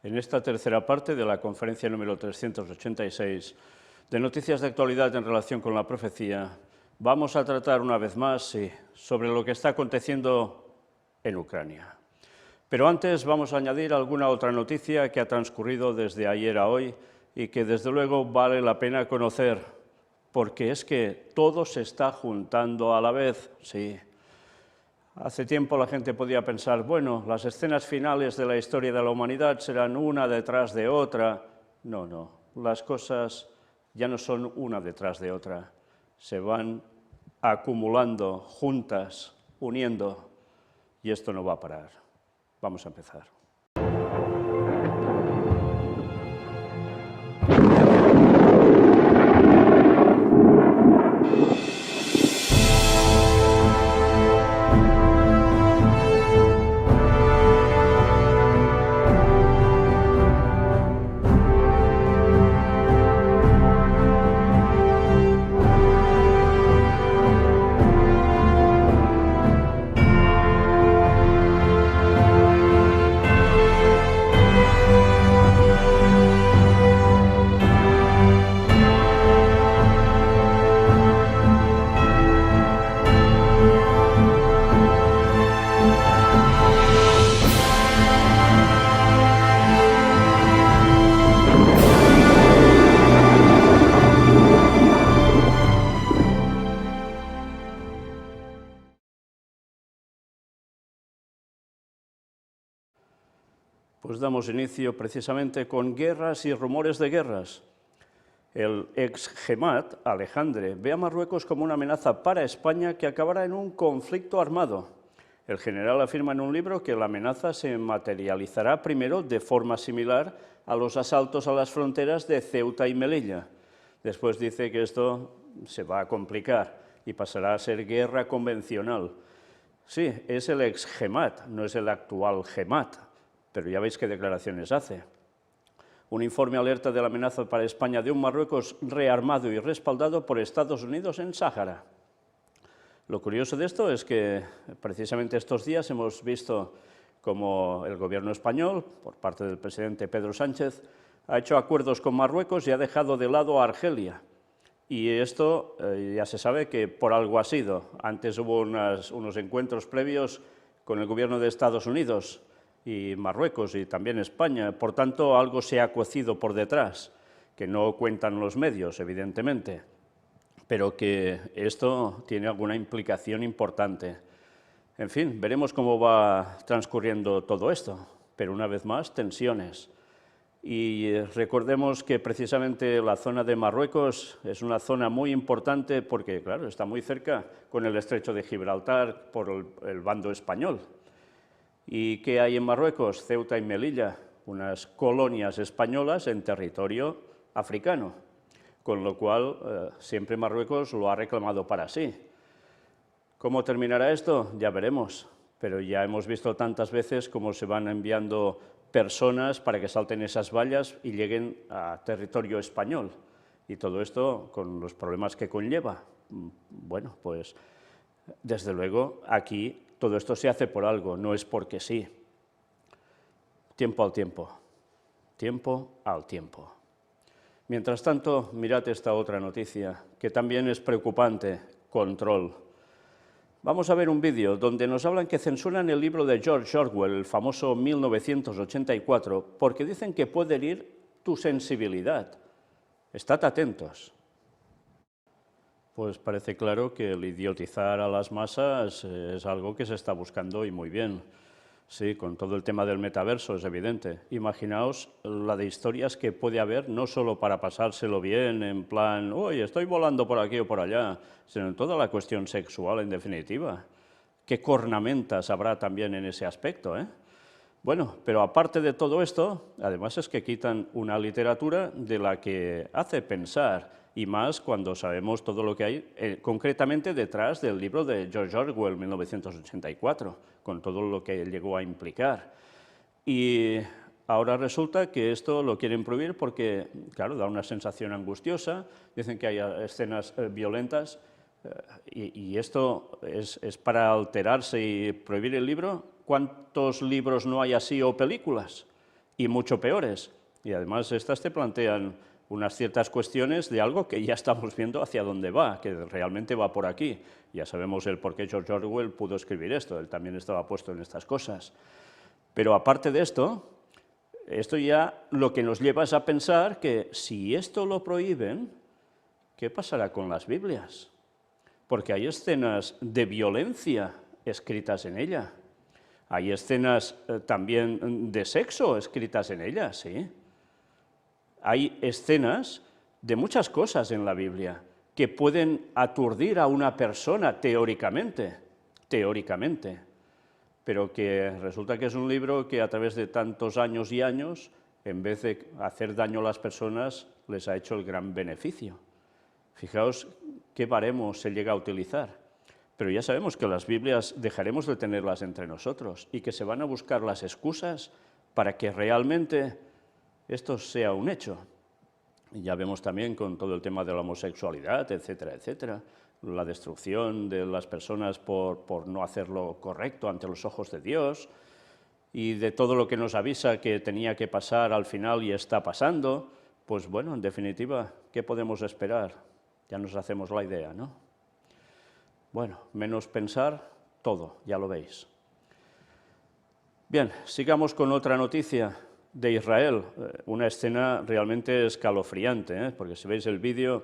En esta tercera parte de la conferencia número 386 de noticias de actualidad en relación con la profecía, vamos a tratar una vez más sobre lo que está aconteciendo en Ucrania. Pero antes vamos a añadir alguna otra noticia que ha transcurrido desde ayer a hoy y que desde luego vale la pena conocer, porque es que todo se está juntando a la vez, sí. Hace tiempo la gente podía pensar, bueno, las escenas finales de la historia de la humanidad serán una detrás de otra. No, las cosas ya no son una detrás de otra, se van acumulando juntas, uniendo, y esto no va a parar. Vamos a empezar. Pues damos inicio precisamente con guerras y rumores de guerras. El ex Gemat, Alejandre, ve a Marruecos como una amenaza para España que acabará en un conflicto armado. El general afirma en un libro que la amenaza se materializará primero de forma similar a los asaltos a las fronteras de Ceuta y Melilla. Después dice que esto se va a complicar y pasará a ser guerra convencional. Sí, es el ex Gemat, no es el actual Gemat. Pero ya veis qué declaraciones hace. Un informe alerta de la amenaza para España de un Marruecos rearmado y respaldado por Estados Unidos en Sáhara. Lo curioso de esto es que precisamente estos días hemos visto cómo el gobierno español, por parte del presidente Pedro Sánchez, ha hecho acuerdos con Marruecos y ha dejado de lado a Argelia. Y esto ya se sabe que por algo ha sido. Antes hubo unos encuentros previos con el gobierno de Estados Unidos y Marruecos y también España, por tanto algo se ha cocido por detrás, que no cuentan los medios, evidentemente, pero que esto tiene alguna implicación importante. En fin, veremos cómo va transcurriendo todo esto, pero una vez más, tensiones. Y recordemos que precisamente la zona de Marruecos es una zona muy importante porque, claro, está muy cerca con el estrecho de Gibraltar por el bando español. ¿Y qué hay en Marruecos? Ceuta y Melilla, unas colonias españolas en territorio africano, con lo cual siempre Marruecos lo ha reclamado para sí. ¿Cómo terminará esto? Ya veremos, pero ya hemos visto tantas veces cómo se van enviando personas para que salten esas vallas y lleguen a territorio español, y todo esto con los problemas que conlleva. Bueno, pues desde luego aquí todo esto se hace por algo, no es porque sí. Tiempo al tiempo, tiempo al tiempo. Mientras tanto, mirad esta otra noticia, que también es preocupante, control. Vamos a ver un vídeo donde nos hablan que censuran el libro de George Orwell, el famoso 1984, porque dicen que puede herir tu sensibilidad. Estad atentos. Pues parece claro que el idiotizar a las masas es algo que se está buscando y muy bien. Sí, con todo el tema del metaverso es evidente. Imaginaos la de historias que puede haber, no solo para pasárselo bien, en plan, uy, estoy volando por aquí o por allá, sino en toda la cuestión sexual, en definitiva. ¿Qué cornamentas habrá también en ese aspecto, eh? Bueno, pero aparte de todo esto, además es que quitan una literatura de la que hace pensar, y más cuando sabemos todo lo que hay concretamente detrás del libro de George Orwell, 1984, con todo lo que llegó a implicar. Y ahora resulta que esto lo quieren prohibir porque, claro, da una sensación angustiosa, dicen que hay escenas violentas, y esto es para alterarse y prohibir el libro. ¿Cuántos libros no hay así o películas y mucho peores. Y además estas te plantean unas ciertas cuestiones de algo que ya estamos viendo hacia dónde va, que realmente va por aquí. Ya sabemos el por qué George Orwell pudo escribir esto, él también estaba puesto en estas cosas. Pero aparte de esto ya lo que nos lleva es a pensar que si esto lo prohíben, ¿qué pasará con las Biblias? Porque hay escenas de violencia escritas en ella. Hay escenas también de sexo escritas en ella, ¿sí? Hay escenas de muchas cosas en la Biblia que pueden aturdir a una persona teóricamente, pero que resulta que es un libro que a través de tantos años y años, en vez de hacer daño a las personas, les ha hecho el gran beneficio. Fijaos qué baremo se llega a utilizar. Pero ya sabemos que las Biblias dejaremos de tenerlas entre nosotros y que se van a buscar las excusas para que realmente esto sea un hecho. Y ya vemos también con todo el tema de la homosexualidad, etcétera, etcétera, la destrucción de las personas por no hacerlo correcto ante los ojos de Dios, y de todo lo que nos avisa que tenía que pasar al final y está pasando. Pues bueno, en definitiva, ¿qué podemos esperar? Ya nos hacemos la idea, ¿no? Bueno, menos pensar, todo, ya lo veis. Bien, sigamos con otra noticia de Israel, una escena realmente escalofriante, porque si veis el vídeo,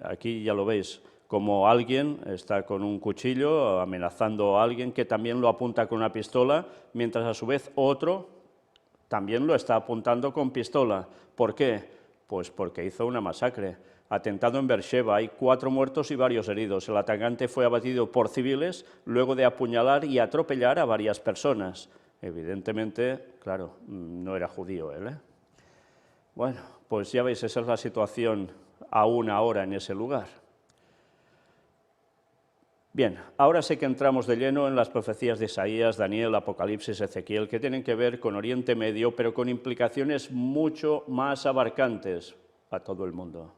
aquí ya lo veis, como alguien está con un cuchillo amenazando a alguien que también lo apunta con una pistola, mientras a su vez otro también lo está apuntando con pistola. ¿Por qué? Pues porque hizo una masacre. Atentado en Beersheba, hay 4 muertos y varios heridos. El atacante fue abatido por civiles luego de apuñalar y atropellar a varias personas. Evidentemente, claro, no era judío él, ¿eh? Bueno, pues ya veis, esa es la situación aún ahora en ese lugar. Bien, ahora sí que entramos de lleno en las profecías de Isaías, Daniel, Apocalipsis, Ezequiel, que tienen que ver con Oriente Medio, pero con implicaciones mucho más abarcantes a todo el mundo.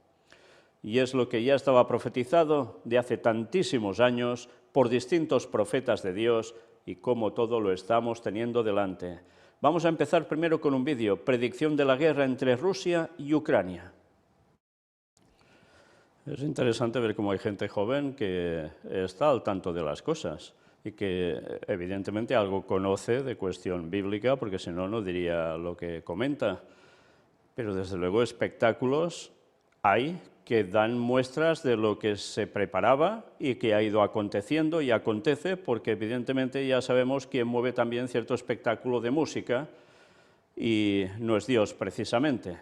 Y es lo que ya estaba profetizado de hace tantísimos años por distintos profetas de Dios y cómo todo lo estamos teniendo delante. Vamos a empezar primero con un vídeo, predicción de la guerra entre Rusia y Ucrania. Es interesante ver cómo hay gente joven que está al tanto de las cosas y que evidentemente algo conoce de cuestión bíblica, porque si no, no diría lo que comenta. Pero desde luego espectáculos hay que dan muestras de lo que se preparaba y que ha ido aconteciendo y acontece, porque evidentemente ya sabemos quién mueve también cierto espectáculo de música y no es Dios precisamente,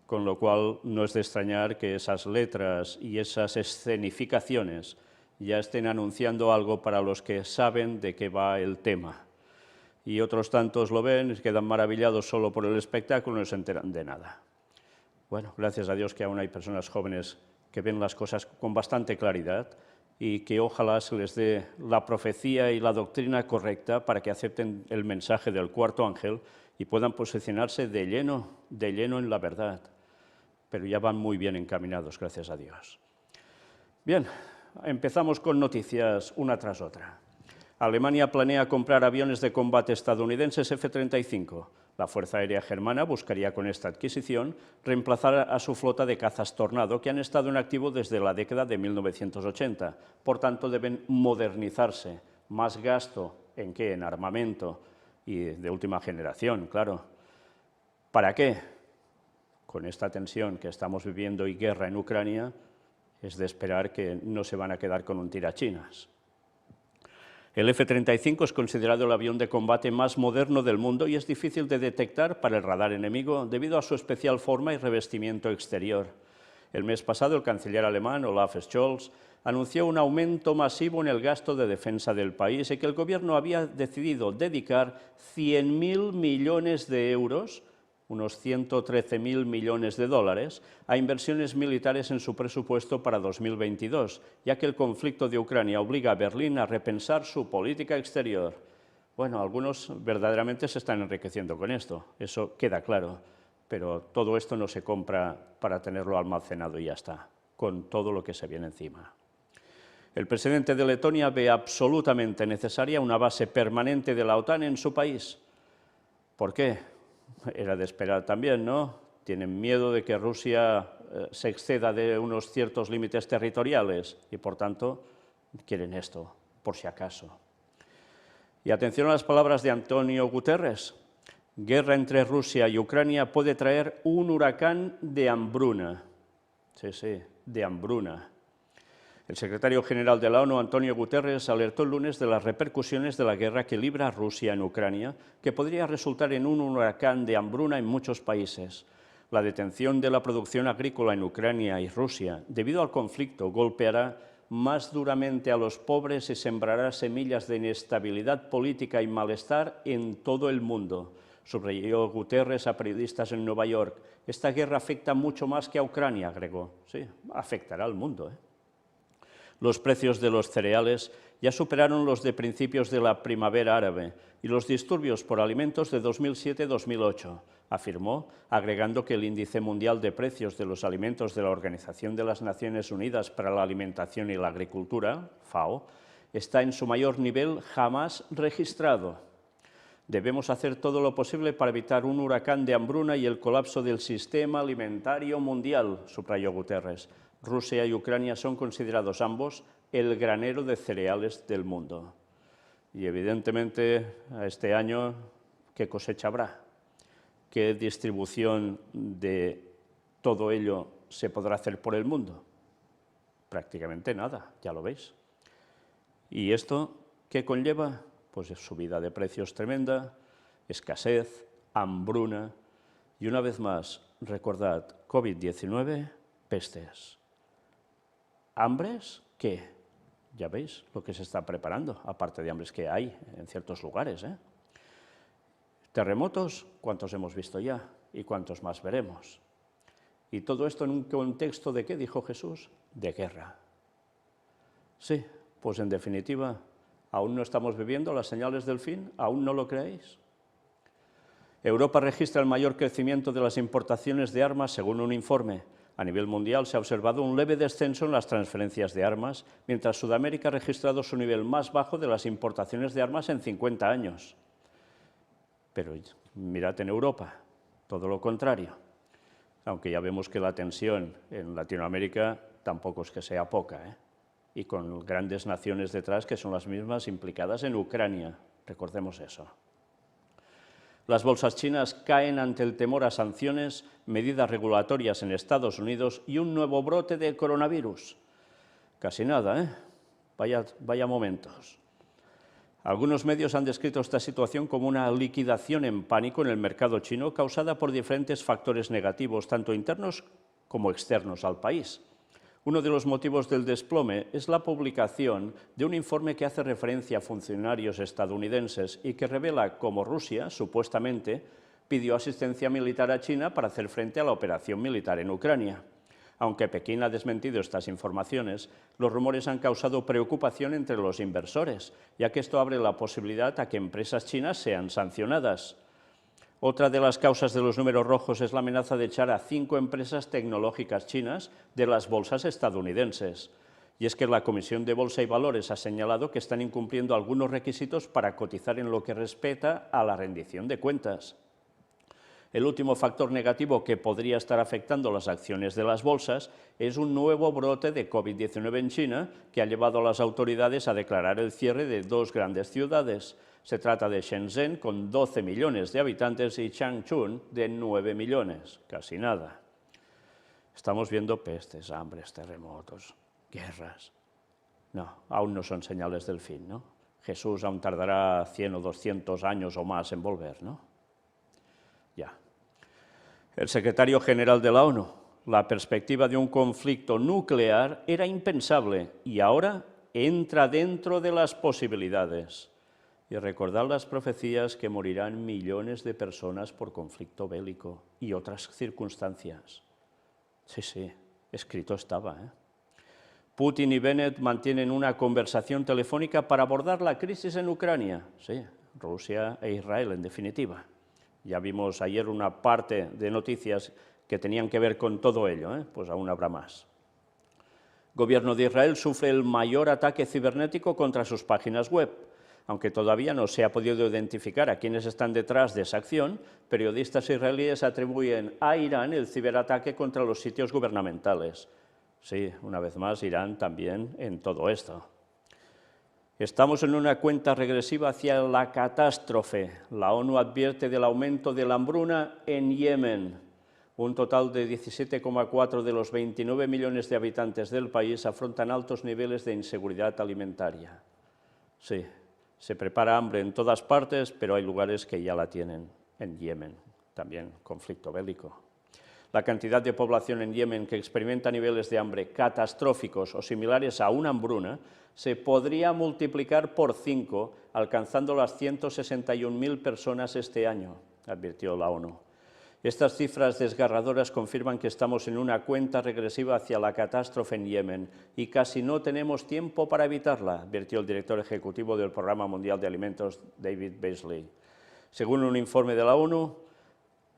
con lo cual no es de extrañar que esas letras y esas escenificaciones ya estén anunciando algo para los que saben de qué va el tema. Y otros tantos lo ven y quedan maravillados solo por el espectáculo y no se enteran de nada. Bueno, gracias a Dios que aún hay personas jóvenes que ven las cosas con bastante claridad y que ojalá se les dé la profecía y la doctrina correcta para que acepten el mensaje del cuarto ángel y puedan posicionarse de lleno en la verdad. Pero ya van muy bien encaminados, gracias a Dios. Bien, empezamos con noticias una tras otra. Alemania planea comprar aviones de combate estadounidenses F-35. La Fuerza Aérea Germana buscaría con esta adquisición reemplazar a su flota de cazas Tornado, que han estado en activo desde la década de 1980. Por tanto, deben modernizarse. Más gasto, ¿en qué? En armamento y de última generación, claro. ¿Para qué? Con esta tensión que estamos viviendo y guerra en Ucrania, es de esperar que no se van a quedar con un tirachinas. El F-35 es considerado el avión de combate más moderno del mundo y es difícil de detectar para el radar enemigo debido a su especial forma y revestimiento exterior. El mes pasado, el canciller alemán Olaf Scholz anunció un aumento masivo en el gasto de defensa del país y que el gobierno había decidido dedicar 100.000 millones de euros, unos 113.000 millones de dólares, a inversiones militares en su presupuesto para 2022, ya que el conflicto de Ucrania obliga a Berlín a repensar su política exterior. Bueno, algunos verdaderamente se están enriqueciendo con esto, eso queda claro, pero todo esto no se compra para tenerlo almacenado y ya está, con todo lo que se viene encima. El presidente de Letonia ve absolutamente necesaria una base permanente de la OTAN en su país. ¿Por qué? era de esperar también, ¿no? Tienen miedo de que Rusia se exceda de unos ciertos límites territoriales y, por tanto, quieren esto, por si acaso. Y atención a las palabras de Antonio Guterres. Guerra entre Rusia y Ucrania puede traer un huracán de hambruna. Sí, sí, de hambruna. El secretario general de la ONU, Antonio Guterres, alertó el lunes de las repercusiones de la guerra que libra Rusia en Ucrania, que podría resultar en un huracán de hambruna en muchos países. La detención de la producción agrícola en Ucrania y Rusia, debido al conflicto, golpeará más duramente a los pobres y sembrará semillas de inestabilidad política y malestar en todo el mundo. Subrayó Guterres a periodistas en Nueva York. Esta guerra afecta mucho más que a Ucrania, agregó. Sí, afectará al mundo, ¿eh? Los precios de los cereales ya superaron los de principios de la primavera árabe y los disturbios por alimentos de 2007-2008, afirmó, agregando que el índice mundial de precios de los alimentos de la Organización de las Naciones Unidas para la Alimentación y la Agricultura, FAO, está en su mayor nivel jamás registrado. Debemos hacer todo lo posible para evitar un huracán de hambruna y el colapso del sistema alimentario mundial, subrayó Guterres. Rusia y Ucrania son considerados ambos el granero de cereales del mundo. Y evidentemente, este año, ¿qué cosecha habrá? ¿Qué distribución de todo ello se podrá hacer por el mundo? Prácticamente nada, ya lo veis. ¿Y esto qué conlleva? Pues subida de precios tremenda, escasez, hambruna y, una vez más, recordad, COVID-19, pestes. ¿Hambres? ¿Qué? Ya veis lo que se está preparando, aparte de hambres que hay en ciertos lugares, ¿eh? Terremotos, ¿cuántos hemos visto ya? ¿Y cuántos más veremos? Y todo esto en un contexto de ¿qué dijo Jesús? De guerra. Sí, pues en definitiva, ¿aún no estamos viviendo las señales del fin? ¿Aún no lo creéis? Europa registra el mayor crecimiento de las importaciones de armas según un informe. A nivel mundial se ha observado un leve descenso en las transferencias de armas, mientras Sudamérica ha registrado su nivel más bajo de las importaciones de armas en 50 años. Pero mirad en Europa, todo lo contrario. Aunque ya vemos que la tensión en Latinoamérica tampoco es que sea poca, ¿eh? Y con grandes naciones detrás que son las mismas implicadas en Ucrania. Recordemos eso. Las bolsas chinas caen ante el temor a sanciones, medidas regulatorias en Estados Unidos y un nuevo brote de coronavirus. Casi nada, ¿eh? Vaya momentos. Algunos medios han descrito esta situación como una liquidación en pánico en el mercado chino causada por diferentes factores negativos, tanto internos como externos al país. Uno de los motivos del desplome es la publicación de un informe que hace referencia a funcionarios estadounidenses y que revela cómo Rusia, supuestamente, pidió asistencia militar a China para hacer frente a la operación militar en Ucrania. Aunque Pekín ha desmentido estas informaciones, los rumores han causado preocupación entre los inversores, ya que esto abre la posibilidad a que empresas chinas sean sancionadas. Otra de las causas de los números rojos es la amenaza de echar a 5 empresas tecnológicas chinas de las bolsas estadounidenses. Y es que la Comisión de Bolsa y Valores ha señalado que están incumpliendo algunos requisitos para cotizar en lo que respecta a la rendición de cuentas. El último factor negativo que podría estar afectando las acciones de las bolsas es un nuevo brote de COVID-19 en China que ha llevado a las autoridades a declarar el cierre de 2 grandes ciudades. Se trata de Shenzhen, con 12 millones de habitantes, y Changchun, de 9 millones, casi nada. Estamos viendo pestes, hambres, terremotos, guerras. No, aún no son señales del fin, ¿no? Jesús aún tardará 100 o 200 años o más en volver, ¿no? Ya. El secretario general de la ONU, la perspectiva de un conflicto nuclear era impensable y ahora entra dentro de las posibilidades. Y recordad las profecías que morirán millones de personas por conflicto bélico y otras circunstancias. Sí, escrito estaba, ¿eh? Putin y Bennett mantienen una conversación telefónica para abordar la crisis en Ucrania. Sí, Rusia e Israel, en definitiva. Ya vimos ayer una parte de noticias que tenían que ver con todo ello, ¿eh? Pues aún habrá más. Gobierno de Israel sufre el mayor ataque cibernético contra sus páginas web. Aunque todavía no se ha podido identificar a quienes están detrás de esa acción, periodistas israelíes atribuyen a Irán el ciberataque contra los sitios gubernamentales. Sí, una vez más, Irán también en todo esto. Estamos en una cuenta regresiva hacia la catástrofe. La ONU advierte del aumento de la hambruna en Yemen. Un total de 17,4 de los 29 millones de habitantes del país afrontan altos niveles de inseguridad alimentaria. Sí, se prepara hambre en todas partes, pero hay lugares que ya la tienen. En Yemen, también conflicto bélico. La cantidad de población en Yemen que experimenta niveles de hambre catastróficos o similares a una hambruna se podría multiplicar por 5, alcanzando las 161.000 personas este año, advirtió la ONU. Estas cifras desgarradoras confirman que estamos en una cuenta regresiva hacia la catástrofe en Yemen y casi no tenemos tiempo para evitarla, advirtió el director ejecutivo del Programa Mundial de Alimentos, David Beasley. Según un informe de la ONU,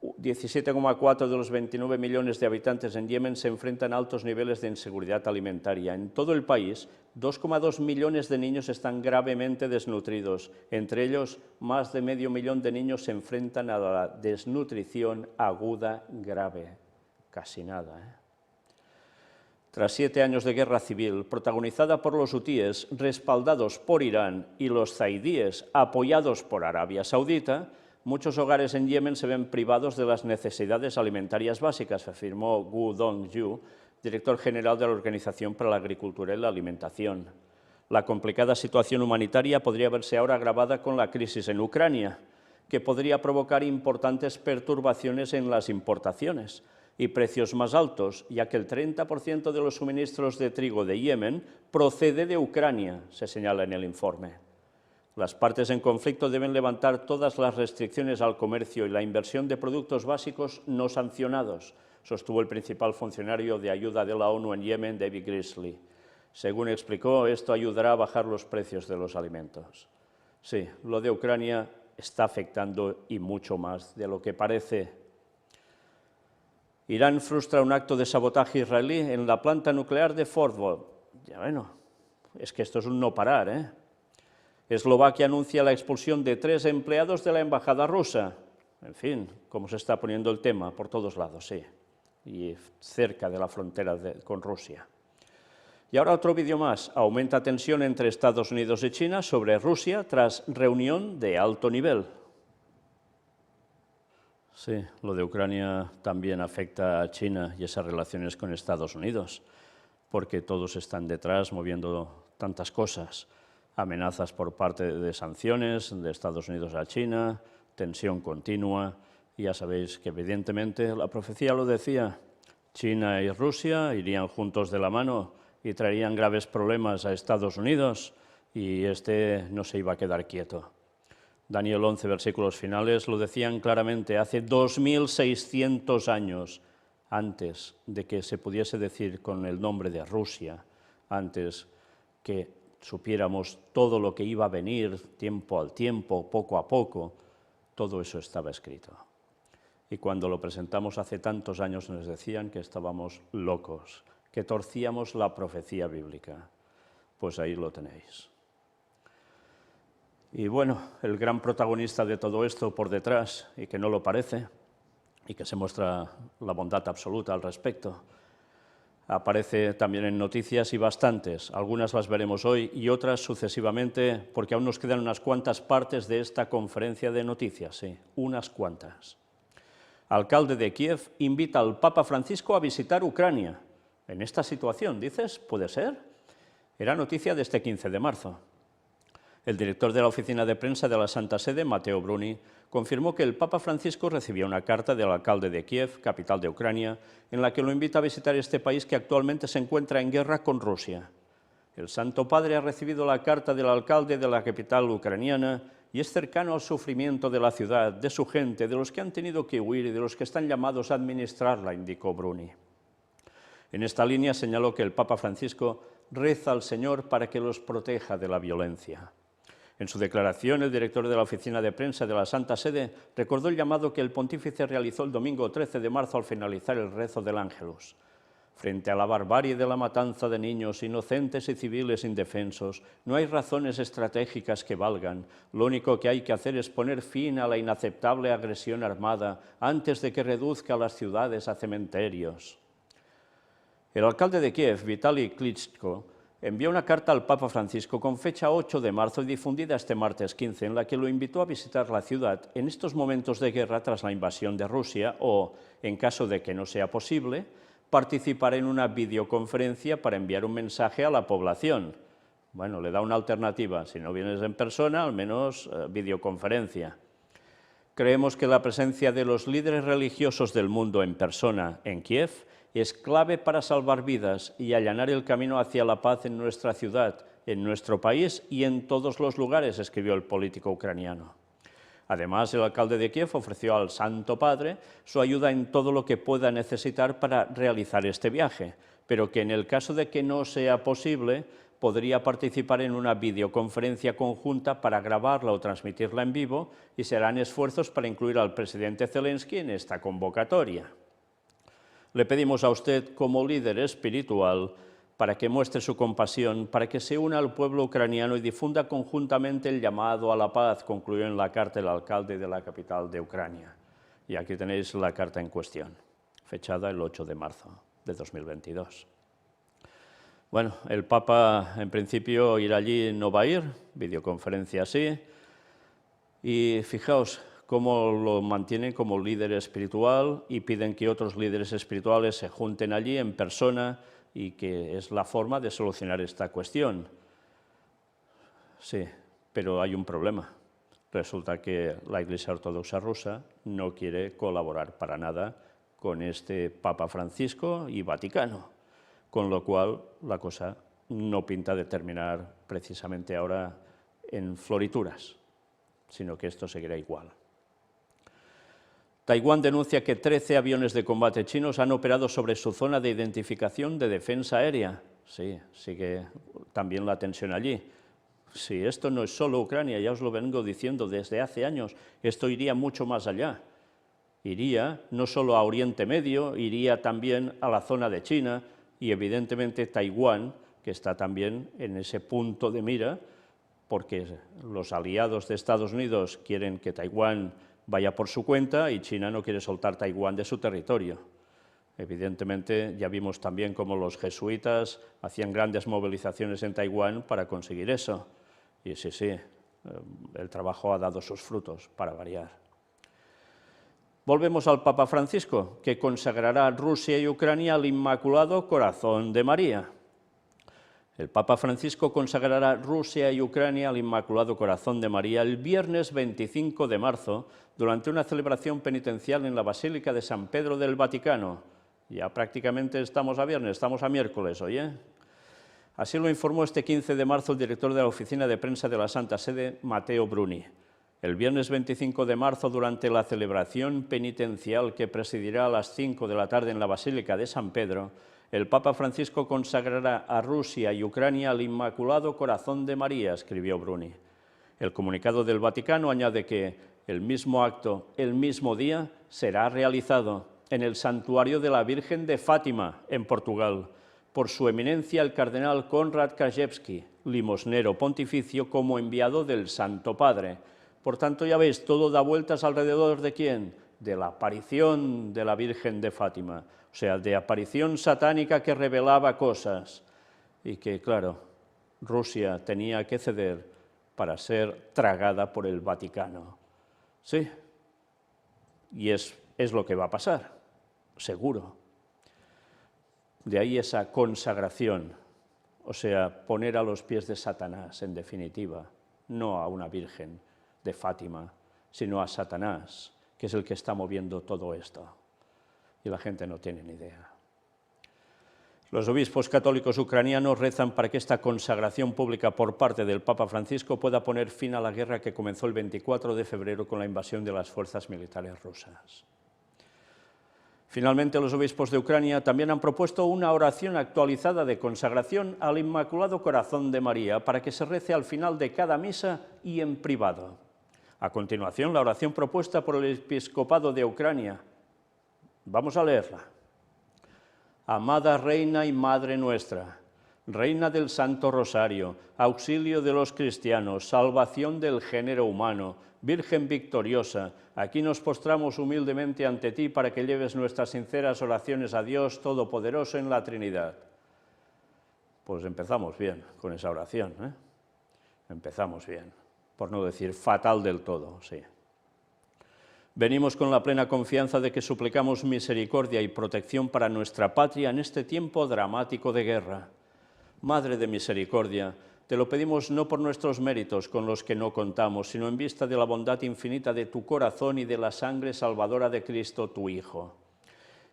17,4 de los 29 millones de habitantes en Yemen se enfrentan a altos niveles de inseguridad alimentaria. En todo el país, 2,2 millones de niños están gravemente desnutridos. Entre ellos, más de medio millón de niños se enfrentan a la desnutrición aguda grave. Casi nada, ¿eh? Tras 7 años de guerra civil, protagonizada por los hutíes, respaldados por Irán, y los zaidíes, apoyados por Arabia Saudita, muchos hogares en Yemen se ven privados de las necesidades alimentarias básicas, afirmó Gu Dongyu, director general de la Organización para la Agricultura y la Alimentación. La complicada situación humanitaria podría verse ahora agravada con la crisis en Ucrania, que podría provocar importantes perturbaciones en las importaciones y precios más altos, ya que el 30% de los suministros de trigo de Yemen procede de Ucrania, se señala en el informe. Las partes en conflicto deben levantar todas las restricciones al comercio y la inversión de productos básicos no sancionados, sostuvo el principal funcionario de ayuda de la ONU en Yemen, David Beasley. Según explicó, esto ayudará a bajar los precios de los alimentos. Sí, lo de Ucrania está afectando y mucho más de lo que parece. Irán frustra un acto de sabotaje israelí en la planta nuclear de Fordow. Ya bueno, es que esto es un no parar, ¿eh? Eslovaquia anuncia la expulsión de 3 empleados de la embajada rusa. En fin, cómo se está poniendo el tema por todos lados, sí, y cerca de la frontera con Rusia. Y ahora otro vídeo más. Aumenta tensión entre Estados Unidos y China sobre Rusia tras reunión de alto nivel. Sí, lo de Ucrania también afecta a China y esas relaciones con Estados Unidos, porque todos están detrás moviendo tantas cosas. Amenazas por parte de sanciones de Estados Unidos a China, tensión continua. Y ya sabéis que evidentemente la profecía lo decía, China y Rusia irían juntos de la mano y traerían graves problemas a Estados Unidos y este no se iba a quedar quieto. Daniel 11, versículos finales, lo decían claramente hace 2600 años, antes de que se pudiese decir con el nombre de Rusia, antes que supiéramos todo lo que iba a venir, tiempo al tiempo, poco a poco, todo eso estaba escrito. Y cuando lo presentamos hace tantos años nos decían que estábamos locos, que torcíamos la profecía bíblica. Pues ahí lo tenéis. Y bueno, el gran protagonista de todo esto por detrás, y que no lo parece, y que se muestra la bondad absoluta al respecto, aparece también en noticias y bastantes. Algunas las veremos hoy y otras sucesivamente, porque aún nos quedan unas cuantas partes de esta conferencia de noticias, sí, unas cuantas. Alcalde de Kiev invita al Papa Francisco a visitar Ucrania. En esta situación, dices, ¿puede ser? Era noticia de este 15 de marzo. El director de la oficina de prensa de la Santa Sede, Matteo Bruni, confirmó que el Papa Francisco recibió una carta del alcalde de Kiev, capital de Ucrania, en la que lo invita a visitar este país que actualmente se encuentra en guerra con Rusia. El Santo Padre ha recibido la carta del alcalde de la capital ucraniana y es cercano al sufrimiento de la ciudad, de su gente, de los que han tenido que huir y de los que están llamados a administrarla, indicó Bruni. En esta línea señaló que el Papa Francisco reza al Señor para que los proteja de la violencia. En su declaración, el director de la oficina de prensa de la Santa Sede recordó el llamado que el pontífice realizó el domingo 13 de marzo al finalizar el rezo del Ángelus. Frente a la barbarie de la matanza de niños inocentes y civiles indefensos, no hay razones estratégicas que valgan. Lo único que hay que hacer es poner fin a la inaceptable agresión armada antes de que reduzca las ciudades a cementerios. El alcalde de Kiev, Vitaly Klitschko, envió una carta al Papa Francisco con fecha 8 de marzo y difundida este martes 15, en la que lo invitó a visitar la ciudad en estos momentos de guerra tras la invasión de Rusia o, en caso de que no sea posible, participar en una videoconferencia para enviar un mensaje a la población. Bueno, le da una alternativa, si no vienes en persona, al menos videoconferencia. Creemos que la presencia de los líderes religiosos del mundo en persona en Kiev es clave para salvar vidas y allanar el camino hacia la paz en nuestra ciudad, en nuestro país y en todos los lugares, escribió el político ucraniano. Además, el alcalde de Kiev ofreció al Santo Padre su ayuda en todo lo que pueda necesitar para realizar este viaje, pero que en el caso de que no sea posible, podría participar en una videoconferencia conjunta para grabarla o transmitirla en vivo y se harán esfuerzos para incluir al presidente Zelensky en esta convocatoria. Le pedimos a usted, como líder espiritual, para que muestre su compasión, para que se una al pueblo ucraniano y difunda conjuntamente el llamado a la paz, concluyó en la carta el alcalde de la capital de Ucrania. Y aquí tenéis la carta en cuestión, fechada el 8 de marzo de 2022. Bueno, el Papa en principio ir allí no va a ir, videoconferencia sí, y fijaos cómo lo mantienen como líder espiritual y piden que otros líderes espirituales se junten allí en persona y que es la forma de solucionar esta cuestión. Sí, pero hay un problema. Resulta que la Iglesia Ortodoxa rusa no quiere colaborar para nada con este Papa Francisco y Vaticano, con lo cual la cosa no pinta de terminar precisamente ahora en florituras, sino que esto seguirá igual. Taiwán denuncia que 13 aviones de combate chinos han operado sobre su zona de identificación de defensa aérea. Sí, sigue también la tensión allí. Sí, esto no es solo Ucrania, ya os lo vengo diciendo desde hace años, esto iría mucho más allá. Iría no solo a Oriente Medio, iría también a la zona de China y evidentemente Taiwán, que está también en ese punto de mira, porque los aliados de Estados Unidos quieren que Taiwán vaya por su cuenta y China no quiere soltar Taiwán de su territorio. Evidentemente, ya vimos también cómo los jesuitas hacían grandes movilizaciones en Taiwán para conseguir eso. Y sí, el trabajo ha dado sus frutos, para variar. Volvemos al Papa Francisco, que consagrará Rusia y Ucrania al Inmaculado Corazón de María. El Papa Francisco consagrará Rusia y Ucrania al Inmaculado Corazón de María el viernes 25 de marzo durante una celebración penitencial en la Basílica de San Pedro del Vaticano. Ya prácticamente estamos a viernes, estamos a miércoles hoy, ¿eh? Así lo informó este 15 de marzo el director de la Oficina de Prensa de la Santa Sede, Matteo Bruni. El viernes 25 de marzo, durante la celebración penitencial que presidirá a las 5 de la tarde en la Basílica de San Pedro, el Papa Francisco consagrará a Rusia y Ucrania al Inmaculado Corazón de María, escribió Bruni. El comunicado del Vaticano añade que el mismo acto, el mismo día, será realizado en el Santuario de la Virgen de Fátima, en Portugal, por su eminencia el cardenal Konrad Krajewski, limosnero pontificio como enviado del Santo Padre. Por tanto, ya veis, todo da vueltas alrededor de ¿quién? De la aparición de la Virgen de Fátima. O sea, de aparición satánica que revelaba cosas y que, claro, Rusia tenía que ceder para ser tragada por el Vaticano. Sí, y es lo que va a pasar, seguro. De ahí esa consagración, o sea, poner a los pies de Satanás, en definitiva, no a una Virgen de Fátima, sino a Satanás, que es el que está moviendo todo esto. Y la gente no tiene ni idea. Los obispos católicos ucranianos rezan para que esta consagración pública por parte del Papa Francisco pueda poner fin a la guerra que comenzó el 24 de febrero con la invasión de las fuerzas militares rusas. Finalmente, los obispos de Ucrania también han propuesto una oración actualizada de consagración al Inmaculado Corazón de María para que se rece al final de cada misa y en privado. A continuación, la oración propuesta por el Episcopado de Ucrania. Vamos a leerla. amada Reina y Madre nuestra, Reina del Santo Rosario, auxilio de los cristianos, salvación del género humano, Virgen victoriosa, aquí nos postramos humildemente ante ti para que lleves nuestras sinceras oraciones a Dios Todopoderoso en la Trinidad. Pues empezamos bien con esa oración, ¿eh? Empezamos bien, por no decir fatal del todo, sí. Venimos con la plena confianza de que suplicamos misericordia y protección para nuestra patria en este tiempo dramático de guerra. Madre de misericordia, te lo pedimos no por nuestros méritos con los que no contamos, sino en vista de la bondad infinita de tu corazón y de la sangre salvadora de Cristo, tu Hijo.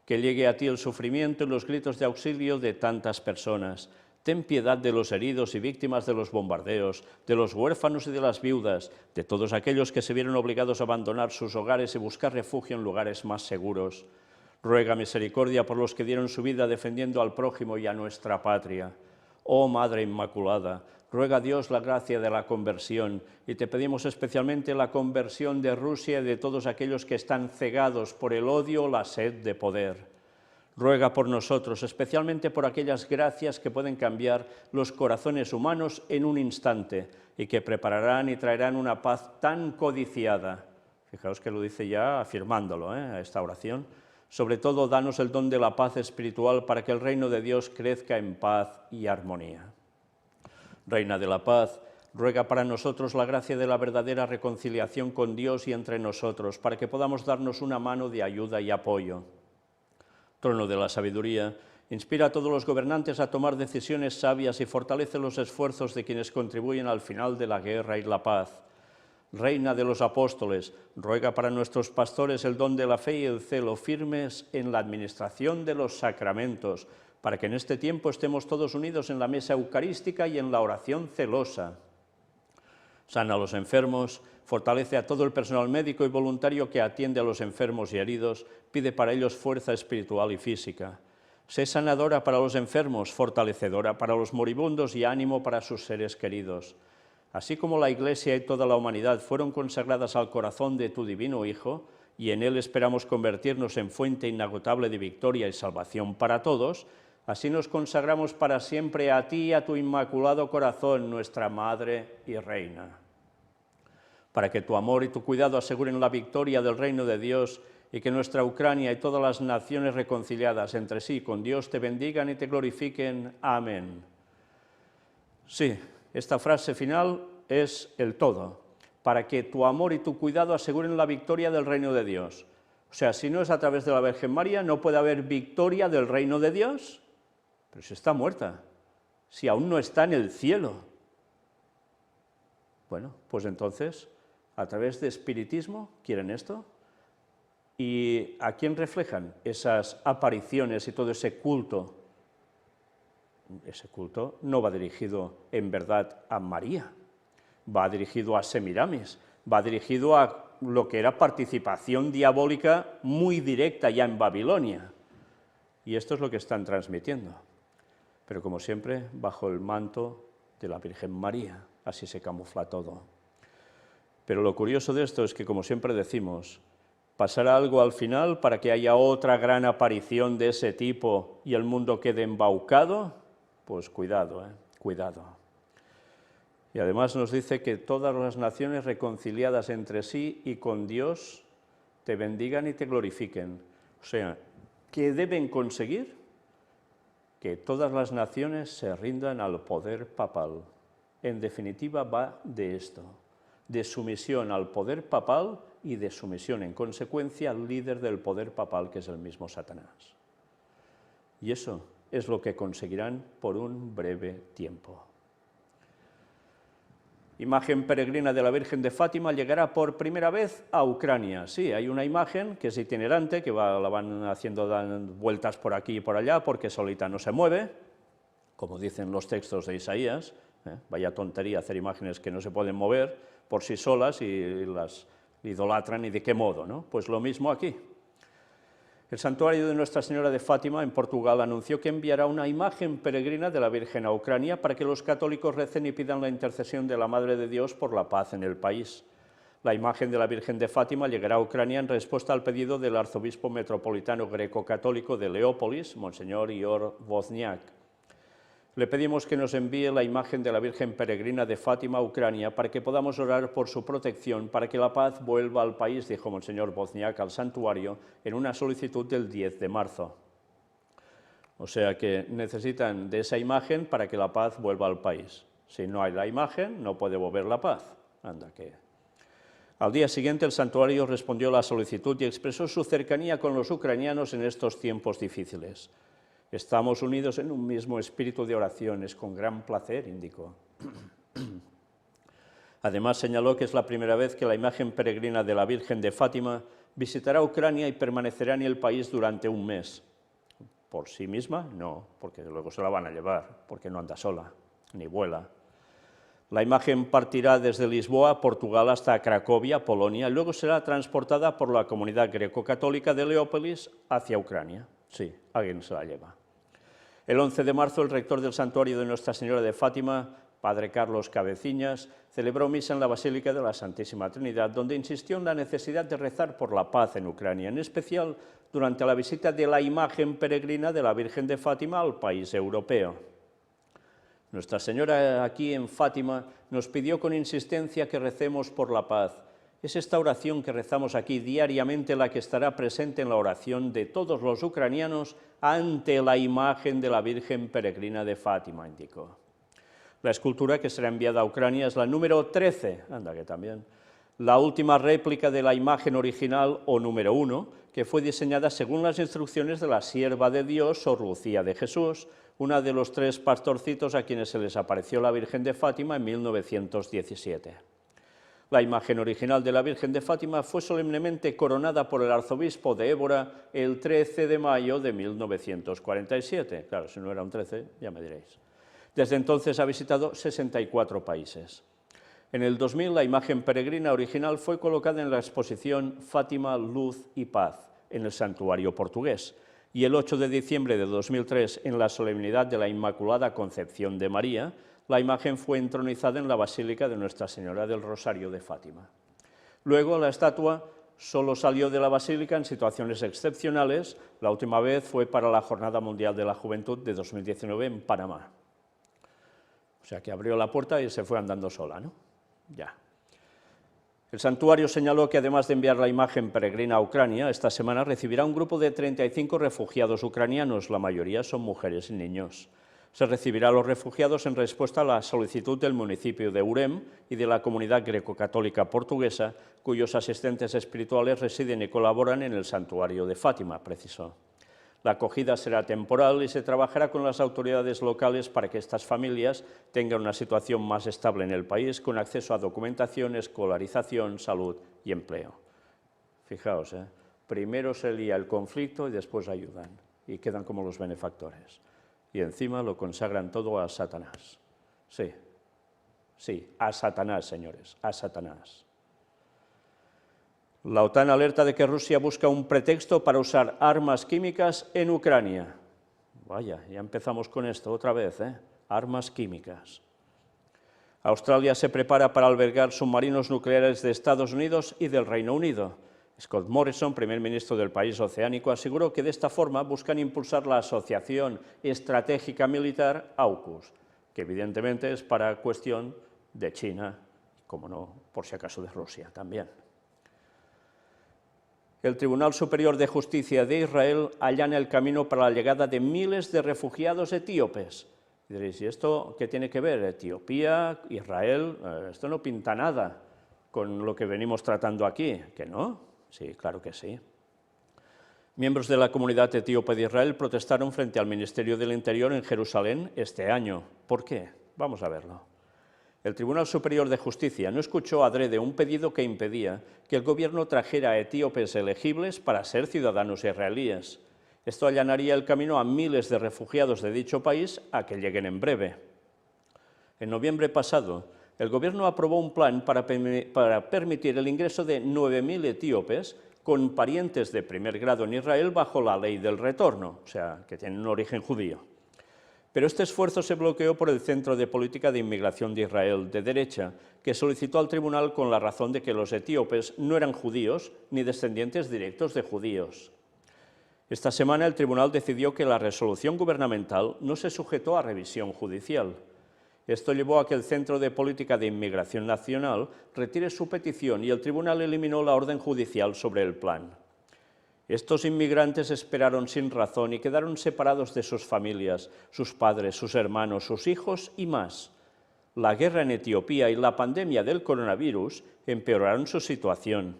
Que llegue a ti el sufrimiento y los gritos de auxilio de tantas personas. Ten piedad de los heridos y víctimas de los bombardeos, de los huérfanos y de las viudas, de todos aquellos que se vieron obligados a abandonar sus hogares y buscar refugio en lugares más seguros. Ruega misericordia por los que dieron su vida defendiendo al prójimo y a nuestra patria. Oh Madre Inmaculada, ruega a Dios la gracia de la conversión y te pedimos especialmente la conversión de Rusia y de todos aquellos que están cegados por el odio o la sed de poder. Ruega por nosotros, especialmente por aquellas gracias que pueden cambiar los corazones humanos en un instante y que prepararán y traerán una paz tan codiciada. Fijaos que lo dice ya afirmándolo, a esta oración. Sobre todo, danos el don de la paz espiritual para que el reino de Dios crezca en paz y armonía. Reina de la paz, ruega para nosotros la gracia de la verdadera reconciliación con Dios y entre nosotros, para que podamos darnos una mano de ayuda y apoyo. Trono de la sabiduría, inspira a todos los gobernantes a tomar decisiones sabias y fortalece los esfuerzos de quienes contribuyen al final de la guerra y la paz. Reina de los apóstoles, ruega para nuestros pastores el don de la fe y el celo firmes en la administración de los sacramentos, para que en este tiempo estemos todos unidos en la mesa eucarística y en la oración celosa. Sana a los enfermos, fortalece a todo el personal médico y voluntario que atiende a los enfermos y heridos, pide para ellos fuerza espiritual y física. Sé sanadora para los enfermos, fortalecedora para los moribundos y ánimo para sus seres queridos. Así como la Iglesia y toda la humanidad fueron consagradas al corazón de tu divino Hijo, y en él esperamos convertirnos en fuente inagotable de victoria y salvación para todos, así nos consagramos para siempre a ti y a tu inmaculado corazón, nuestra Madre y Reina. Para que tu amor y tu cuidado aseguren la victoria del reino de Dios y que nuestra Ucrania y todas las naciones reconciliadas entre sí con Dios te bendigan y te glorifiquen. Amén. Sí, esta frase final es el todo. Para que tu amor y tu cuidado aseguren la victoria del reino de Dios. O sea, si no es a través de la Virgen María, no puede haber victoria del reino de Dios. Pero si está muerta, si aún no está en el cielo. Bueno, pues entonces, a través de espiritismo, ¿quieren esto? ¿Y a quién reflejan esas apariciones y todo ese culto? Ese culto no va dirigido en verdad a María, va dirigido a Semiramis, va dirigido a lo que era participación diabólica muy directa ya en Babilonia. Y esto es lo que están transmitiendo. Pero como siempre, bajo el manto de la Virgen María, así se camufla todo. Pero lo curioso de esto es que, como siempre decimos, pasará algo al final para que haya otra gran aparición de ese tipo y el mundo quede embaucado. Pues cuidado, cuidado. Y además nos dice que todas las naciones reconciliadas entre sí y con Dios te bendigan y te glorifiquen. O sea, ¿qué deben conseguir? Que todas las naciones se rindan al poder papal. En definitiva, va de esto, de sumisión al poder papal y de sumisión, en consecuencia, al líder del poder papal, que es el mismo Satanás. Y eso es lo que conseguirán por un breve tiempo. Imagen peregrina de la Virgen de Fátima llegará por primera vez a Ucrania. Sí, hay una imagen que es itinerante, que la van haciendo dan vueltas por aquí y por allá, porque solita no se mueve, como dicen los textos de Isaías. Vaya tontería hacer imágenes que no se pueden mover por sí solas y las idolatran, y de qué modo, ¿no? Pues lo mismo aquí. El santuario de Nuestra Señora de Fátima, en Portugal, anunció que enviará una imagen peregrina de la Virgen a Ucrania para que los católicos recen y pidan la intercesión de la Madre de Dios por la paz en el país. La imagen de la Virgen de Fátima llegará a Ucrania en respuesta al pedido del arzobispo metropolitano greco-católico de Leópolis, Monseñor Ior Wozniak. Le pedimos que nos envíe la imagen de la Virgen peregrina de Fátima a Ucrania para que podamos orar por su protección, para que la paz vuelva al país, dijo Monseñor Wozniak al santuario en una solicitud del 10 de marzo. O sea que necesitan de esa imagen para que la paz vuelva al país. Si no hay la imagen, no puede volver la paz. Anda que... Al día siguiente, el santuario respondió a la solicitud y expresó su cercanía con los ucranianos en estos tiempos difíciles. Estamos unidos en un mismo espíritu de oración, es con gran placer, indicó. Además, señaló que es la primera vez que la imagen peregrina de la Virgen de Fátima visitará Ucrania y permanecerá en el país durante un mes. ¿Por sí misma? No, porque luego se la van a llevar, porque no anda sola, ni vuela. La imagen partirá desde Lisboa, Portugal, hasta Cracovia, Polonia, y luego será transportada por la comunidad greco-católica de Leópolis hacia Ucrania. Sí, alguien se la lleva. El 11 de marzo, el rector del santuario de Nuestra Señora de Fátima, padre Carlos Cabeciñas, celebró misa en la Basílica de la Santísima Trinidad, donde insistió en la necesidad de rezar por la paz en Ucrania, en especial durante la visita de la imagen peregrina de la Virgen de Fátima al país europeo. Nuestra Señora aquí en Fátima nos pidió con insistencia que recemos por la paz. Es esta oración que rezamos aquí diariamente la que estará presente en la oración de todos los ucranianos ante la imagen de la Virgen peregrina de Fátima, indicó. La escultura que será enviada a Ucrania es la número 13, anda que también, la última réplica de la imagen original o número 1, que fue diseñada según las instrucciones de la sierva de Dios, Sor Lucía de Jesús, una de los 3 pastorcitos a quienes se les apareció la Virgen de Fátima en 1917. La imagen original de la Virgen de Fátima fue solemnemente coronada por el arzobispo de Évora el 13 de mayo de 1947. Claro, si no era un 13, ya me diréis. Desde entonces ha visitado 64 países. En el 2000, la imagen peregrina original fue colocada en la exposición Fátima, Luz y Paz, en el santuario portugués, y el 8 de diciembre de 2003, en la solemnidad de la Inmaculada Concepción de María, la imagen fue entronizada en la Basílica de Nuestra Señora del Rosario de Fátima. Luego, la estatua solo salió de la Basílica en situaciones excepcionales. La última vez fue para la Jornada Mundial de la Juventud de 2019 en Panamá. O sea que abrió la puerta y se fue andando sola, ¿no? Ya. El santuario señaló que además de enviar la imagen peregrina a Ucrania, esta semana recibirá un grupo de 35 refugiados ucranianos, la mayoría son mujeres y niños. Se recibirá a los refugiados en respuesta a la solicitud del municipio de Urem y de la comunidad greco-católica portuguesa, cuyos asistentes espirituales residen y colaboran en el santuario de Fátima, precisó. La acogida será temporal y se trabajará con las autoridades locales para que estas familias tengan una situación más estable en el país, con acceso a documentación, escolarización, salud y empleo. Fijaos, primero se lía el conflicto y después ayudan, y quedan como los benefactores. Y encima lo consagran todo a Satanás. Sí, a Satanás, señores, a Satanás. La OTAN alerta de que Rusia busca un pretexto para usar armas químicas en Ucrania. Vaya, ya empezamos con esto otra vez, armas químicas. Australia se prepara para albergar submarinos nucleares de Estados Unidos y del Reino Unido. Scott Morrison, primer ministro del país oceánico, aseguró que de esta forma buscan impulsar la Asociación Estratégica Militar AUKUS, que evidentemente es para cuestión de China, como no, por si acaso de Rusia también. El Tribunal Superior de Justicia de Israel allana el camino para la llegada de miles de refugiados etíopes. Y diréis, ¿y esto qué tiene que ver? Etiopía, Israel, esto no pinta nada con lo que venimos tratando aquí, ¿que no? Sí, claro que sí. Miembros de la comunidad etíope de Israel protestaron frente al Ministerio del Interior en Jerusalén este año. ¿Por qué? Vamos a verlo. El Tribunal Superior de Justicia no escuchó adrede un pedido que impedía que el gobierno trajera a etíopes elegibles para ser ciudadanos israelíes. Esto allanaría el camino a miles de refugiados de dicho país a que lleguen en breve. En noviembre pasado, el gobierno aprobó un plan para permitir el ingreso de 9.000 etíopes con parientes de primer grado en Israel bajo la ley del retorno, o sea, que tienen un origen judío. Pero este esfuerzo se bloqueó por el Centro de Política de Inmigración de Israel, de derecha, que solicitó al tribunal con la razón de que los etíopes no eran judíos ni descendientes directos de judíos. Esta semana el tribunal decidió que la resolución gubernamental no se sujetó a revisión judicial. Esto llevó a que el Centro de Política de Inmigración Nacional retire su petición y el tribunal eliminó la orden judicial sobre el plan. Estos inmigrantes esperaron sin razón y quedaron separados de sus familias, sus padres, sus hermanos, sus hijos y más. La guerra en Etiopía y la pandemia del coronavirus empeoraron su situación.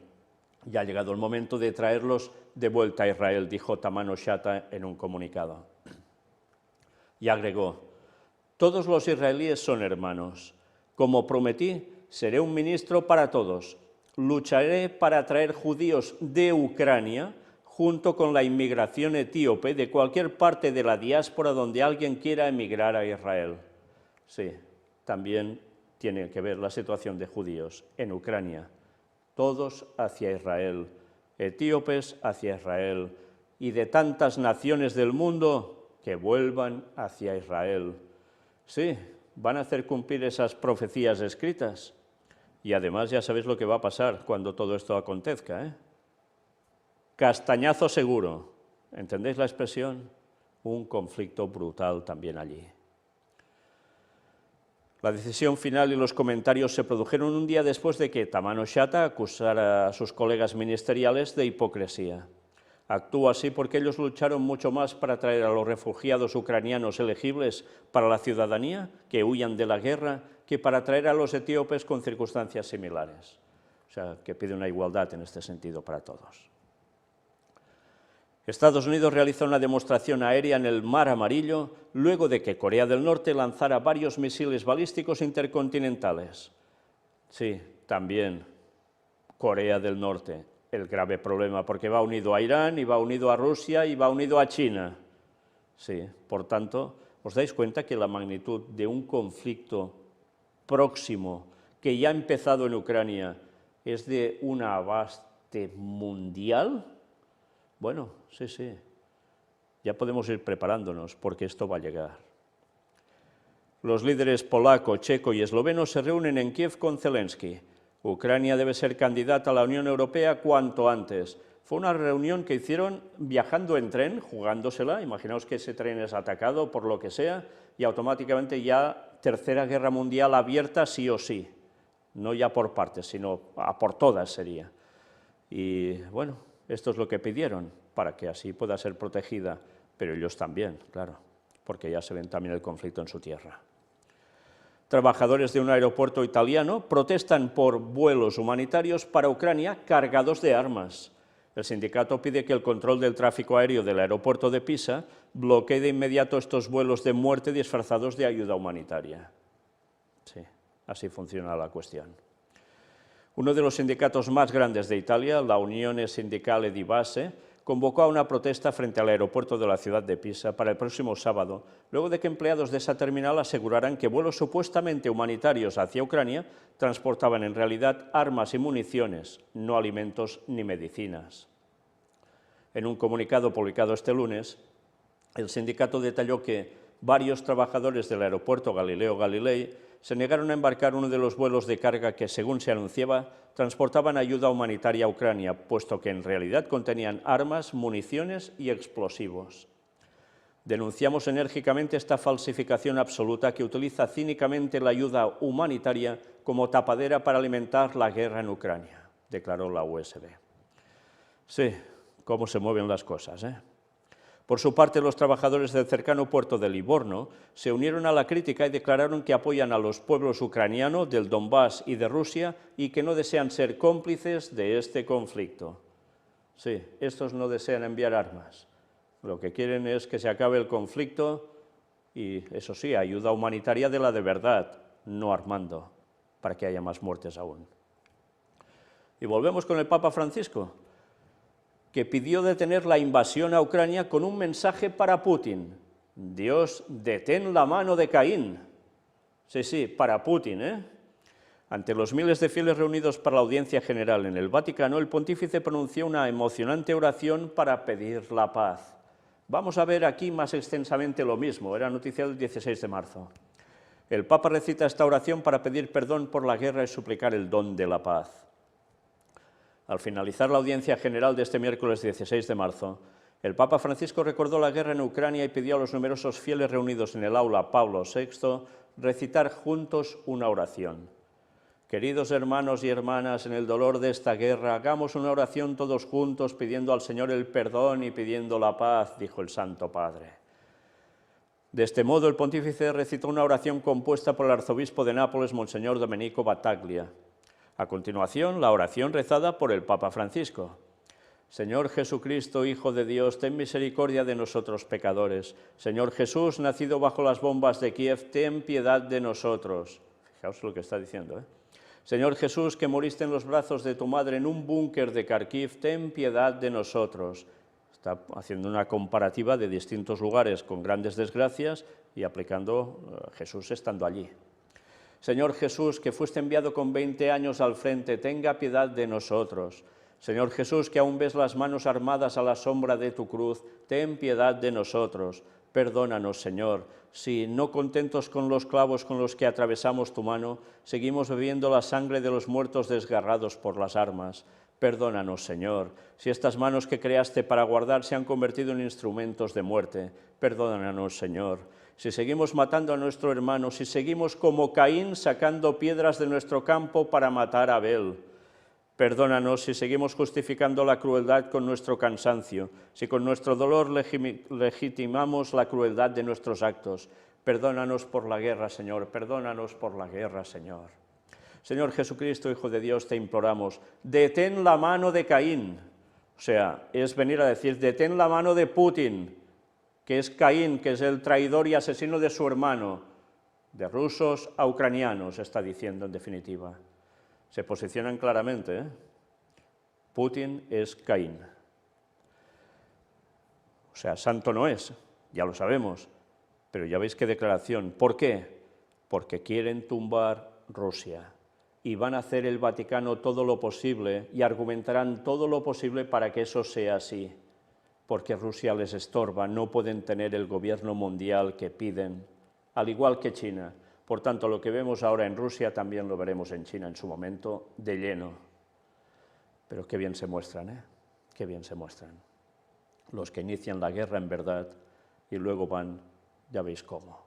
Ya ha llegado el momento de traerlos de vuelta a Israel, dijo Tamano Shata en un comunicado. Y agregó: todos los israelíes son hermanos. Como prometí, seré un ministro para todos. Lucharé para traer judíos de Ucrania junto con la inmigración etíope de cualquier parte de la diáspora donde alguien quiera emigrar a Israel. Sí, también tiene que ver la situación de judíos en Ucrania. Todos hacia Israel, etíopes hacia Israel, y de tantas naciones del mundo que vuelvan hacia Israel. Sí, van a hacer cumplir esas profecías escritas. Y además ya sabéis lo que va a pasar cuando todo esto acontezca, ¿eh? Castañazo seguro, ¿entendéis la expresión? Un conflicto brutal también allí. La decisión final y los comentarios se produjeron un día después de que Tamano Shata acusara a sus colegas ministeriales de hipocresía. Actúa así porque ellos lucharon mucho más para traer a los refugiados ucranianos elegibles para la ciudadanía, que huyan de la guerra, que para traer a los etíopes con circunstancias similares. O sea, que pide una igualdad en este sentido para todos. Estados Unidos realiza una demostración aérea en el Mar Amarillo luego de que Corea del Norte lanzara varios misiles balísticos intercontinentales. Sí, también Corea del Norte, el grave problema, porque va unido a Irán, y va unido a Rusia, y va unido a China. Sí, por tanto, ¿os dais cuenta que la magnitud de un conflicto próximo que ya ha empezado en Ucrania es de un abaste mundial? Bueno, sí, ya podemos ir preparándonos porque esto va a llegar. Los líderes polaco, checo y esloveno se reúnen en Kiev con Zelensky. Ucrania debe ser candidata a la Unión Europea cuanto antes. Fue una reunión que hicieron viajando en tren, jugándosela. Imaginaos que ese tren es atacado por lo que sea y automáticamente ya Tercera Guerra Mundial abierta sí o sí. No ya por partes, sino a por todas sería. Y bueno, esto es lo que pidieron, para que así pueda ser protegida, pero ellos también, claro, porque ya se ven también el conflicto en su tierra. Trabajadores de un aeropuerto italiano protestan por vuelos humanitarios para Ucrania cargados de armas. El sindicato pide que el control del tráfico aéreo del aeropuerto de Pisa bloquee de inmediato estos vuelos de muerte disfrazados de ayuda humanitaria. Sí, así funciona la cuestión. Uno de los sindicatos más grandes de Italia, la Unione Sindacale di Base, convocó a una protesta frente al aeropuerto de la ciudad de Pisa para el próximo sábado, luego de que empleados de esa terminal aseguraran que vuelos supuestamente humanitarios hacia Ucrania transportaban en realidad armas y municiones, no alimentos ni medicinas. En un comunicado publicado este lunes, el sindicato detalló que varios trabajadores del aeropuerto Galileo Galilei se negaron a embarcar uno de los vuelos de carga que, según se anunciaba, transportaban ayuda humanitaria a Ucrania, puesto que en realidad contenían armas, municiones y explosivos. Denunciamos enérgicamente esta falsificación absoluta que utiliza cínicamente la ayuda humanitaria como tapadera para alimentar la guerra en Ucrania, declaró la USB. Sí, cómo se mueven las cosas, ¿eh? Por su parte, los trabajadores del cercano puerto de Livorno se unieron a la crítica y declararon que apoyan a los pueblos ucranianos del Donbass y de Rusia y que no desean ser cómplices de este conflicto. Sí, estos no desean enviar armas. Lo que quieren es que se acabe el conflicto y, eso sí, ayuda humanitaria de la de verdad, no armando, para que haya más muertes aún. Y volvemos con el Papa Francisco, que pidió detener la invasión a Ucrania con un mensaje para Putin. Dios, detén la mano de Caín. Sí, para Putin, ¿eh? Ante los miles de fieles reunidos para la audiencia general en el Vaticano, el pontífice pronunció una emocionante oración para pedir la paz. Vamos a ver aquí más extensamente lo mismo, era noticia del 16 de marzo. El Papa recita esta oración para pedir perdón por la guerra y suplicar el don de la paz. Al finalizar la audiencia general de este miércoles 16 de marzo, el Papa Francisco recordó la guerra en Ucrania y pidió a los numerosos fieles reunidos en el aula Pablo VI recitar juntos una oración. Queridos hermanos y hermanas, en el dolor de esta guerra, hagamos una oración todos juntos pidiendo al Señor el perdón y pidiendo la paz, dijo el Santo Padre. De este modo, el pontífice recitó una oración compuesta por el arzobispo de Nápoles, Monseñor Domenico Battaglia. A continuación, la oración rezada por el Papa Francisco. Señor Jesucristo, Hijo de Dios, ten misericordia de nosotros pecadores. Señor Jesús, nacido bajo las bombas de Kiev, ten piedad de nosotros. Fijaos lo que está diciendo, ¿eh? Señor Jesús, que moriste en los brazos de tu madre en un búnker de Kharkiv, ten piedad de nosotros. Está haciendo una comparativa de distintos lugares con grandes desgracias y aplicando Jesús estando allí. Señor Jesús, que fuiste enviado con 20 años al frente, tenga piedad de nosotros. Señor Jesús, que aún ves las manos armadas a la sombra de tu cruz, ten piedad de nosotros. Perdónanos, Señor, si, no contentos con los clavos con los que atravesamos tu mano, seguimos bebiendo la sangre de los muertos desgarrados por las armas. Perdónanos, Señor, si estas manos que creaste para guardar se han convertido en instrumentos de muerte. Perdónanos, Señor, si seguimos matando a nuestro hermano, si seguimos como Caín sacando piedras de nuestro campo para matar a Abel. Perdónanos si seguimos justificando la crueldad con nuestro cansancio, si con nuestro dolor legitimamos la crueldad de nuestros actos. Perdónanos por la guerra, Señor, perdónanos por la guerra, Señor. Señor Jesucristo, Hijo de Dios, te imploramos, detén la mano de Caín. O sea, es venir a decir, detén la mano de Putin, que es Caín, que es el traidor y asesino de su hermano, de rusos a ucranianos, está diciendo en definitiva. Se posicionan claramente, ¿eh? Putin es Caín. O sea, santo no es, ya lo sabemos, pero ya veis qué declaración. ¿Por qué? Porque quieren tumbar Rusia y van a hacer el Vaticano todo lo posible y argumentarán todo lo posible para que eso sea así, porque Rusia les estorba, no pueden tener el gobierno mundial que piden, al igual que China. Por tanto, lo que vemos ahora en Rusia también lo veremos en China en su momento de lleno. Pero qué bien se muestran, ¿eh? Qué bien se muestran. Los que inician la guerra en verdad y luego van, ya veis cómo.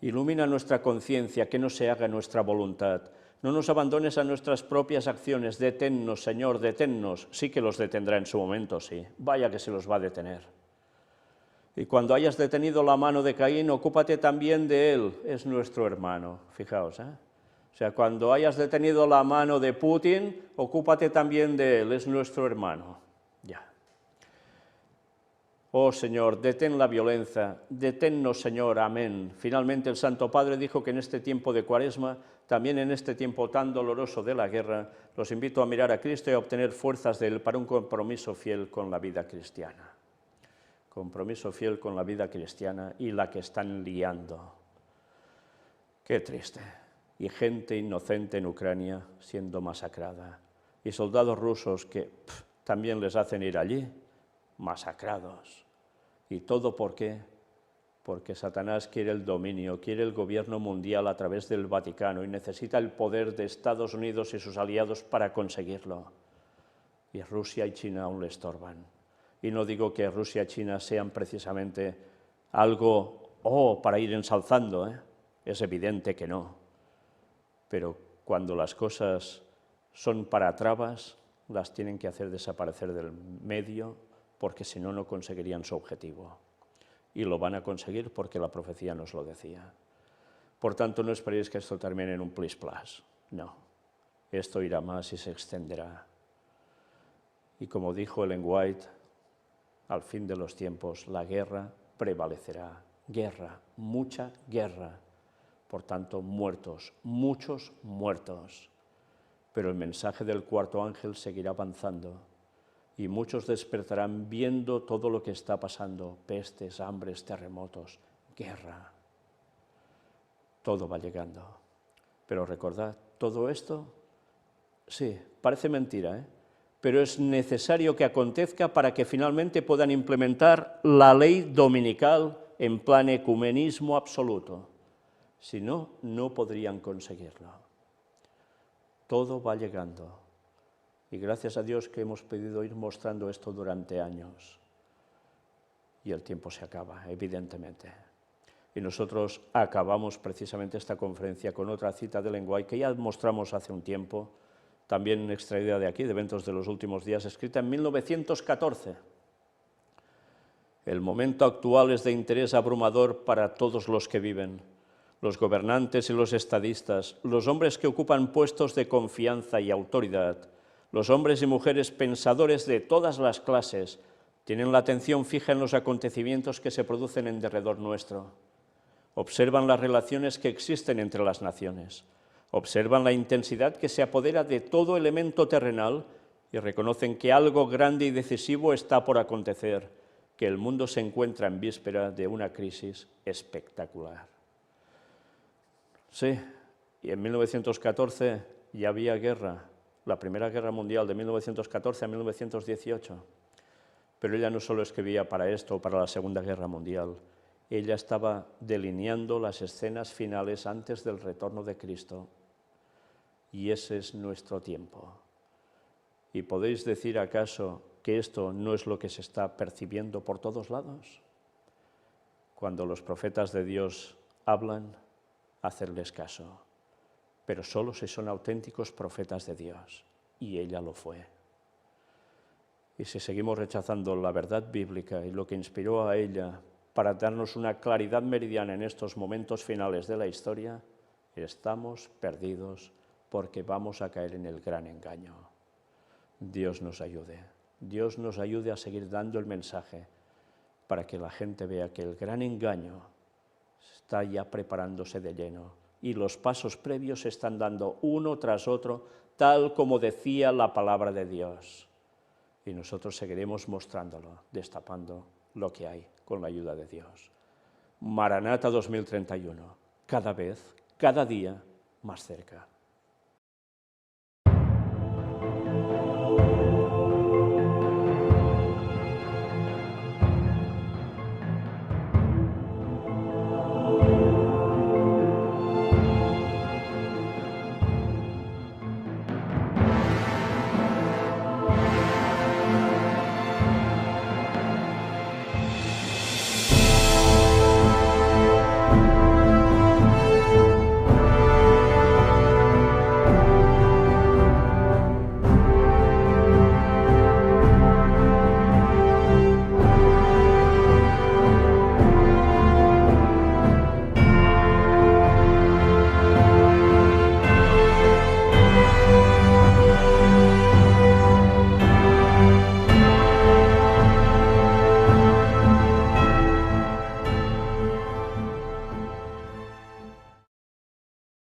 Ilumina nuestra conciencia, que no se haga nuestra voluntad. No nos abandones a nuestras propias acciones, deténnos, Señor, deténnos. Sí que los detendrá en su momento, sí. Vaya que se los va a detener. Y cuando hayas detenido la mano de Caín, ocúpate también de él, es nuestro hermano. Fijaos, ¿eh? O sea, cuando hayas detenido la mano de Putin, ocúpate también de él, es nuestro hermano. Ya. Oh Señor, detén la violencia, deténnos, Señor, amén. Finalmente el Santo Padre dijo que en este tiempo de Cuaresma, también en este tiempo tan doloroso de la guerra, los invito a mirar a Cristo y a obtener fuerzas de Él para un compromiso fiel con la vida cristiana. Compromiso fiel con la vida cristiana y la que están liando. Qué triste. Y gente inocente en Ucrania siendo masacrada. Y soldados rusos que también les hacen ir allí, masacrados. ¿Y todo por qué? Porque Satanás quiere el dominio, quiere el gobierno mundial a través del Vaticano y necesita el poder de Estados Unidos y sus aliados para conseguirlo. Y Rusia y China aún le estorban. Y no digo que Rusia y China sean precisamente algo para ir ensalzando, ¿eh? Es evidente que no. Pero cuando las cosas son para trabas, las tienen que hacer desaparecer del medio, porque si no, no conseguirían su objetivo. Y lo van a conseguir porque la profecía nos lo decía. Por tanto, no esperéis que esto termine en un plis-plas. No, esto irá más y se extenderá. Y como dijo Ellen White, al fin de los tiempos, la guerra prevalecerá. Guerra, mucha guerra. Por tanto, muertos, muchos muertos. Pero el mensaje del cuarto ángel seguirá avanzando y muchos despertarán viendo todo lo que está pasando, pestes, hambres, terremotos, guerra. Todo va llegando. Pero recordad, todo esto, sí, parece mentira, ¿eh? pero es necesario que acontezca para que finalmente puedan implementar la ley dominical en plan ecumenismo absoluto. Si no, no podrían conseguirlo. Todo va llegando. Y gracias a Dios que hemos podido ir mostrando esto durante años. Y el tiempo se acaba, evidentemente. Y nosotros acabamos precisamente esta conferencia con otra cita de Ellen White que ya mostramos hace un tiempo, también extraída de aquí, de Eventos de los Últimos Días, escrita en 1914. El momento actual es de interés abrumador para todos los que viven, los gobernantes y los estadistas, los hombres que ocupan puestos de confianza y autoridad, los hombres y mujeres pensadores de todas las clases, tienen la atención fija en los acontecimientos que se producen en derredor nuestro. Observan las relaciones que existen entre las naciones, observan la intensidad que se apodera de todo elemento terrenal y reconocen que algo grande y decisivo está por acontecer, que el mundo se encuentra en víspera de una crisis espectacular. Sí, y en 1914 ya había guerra, la Primera Guerra Mundial de 1914 a 1918, pero ella no solo escribía para esto o para la Segunda Guerra Mundial, ella estaba delineando las escenas finales antes del retorno de Cristo. Y ese es nuestro tiempo. ¿Y podéis decir acaso que esto no es lo que se está percibiendo por todos lados? Cuando los profetas de Dios hablan, hacerles caso. Pero solo si son auténticos profetas de Dios. Y ella lo fue. Y si seguimos rechazando la verdad bíblica y lo que inspiró a ella para darnos una claridad meridiana en estos momentos finales de la historia, estamos perdidos porque vamos a caer en el gran engaño. Dios nos ayude. Dios nos ayude a seguir dando el mensaje para que la gente vea que el gran engaño está ya preparándose de lleno y los pasos previos se están dando uno tras otro, tal como decía la palabra de Dios. Y nosotros seguiremos mostrándolo, destapando lo que hay con la ayuda de Dios. Maranata 2031, cada vez, cada día más cerca.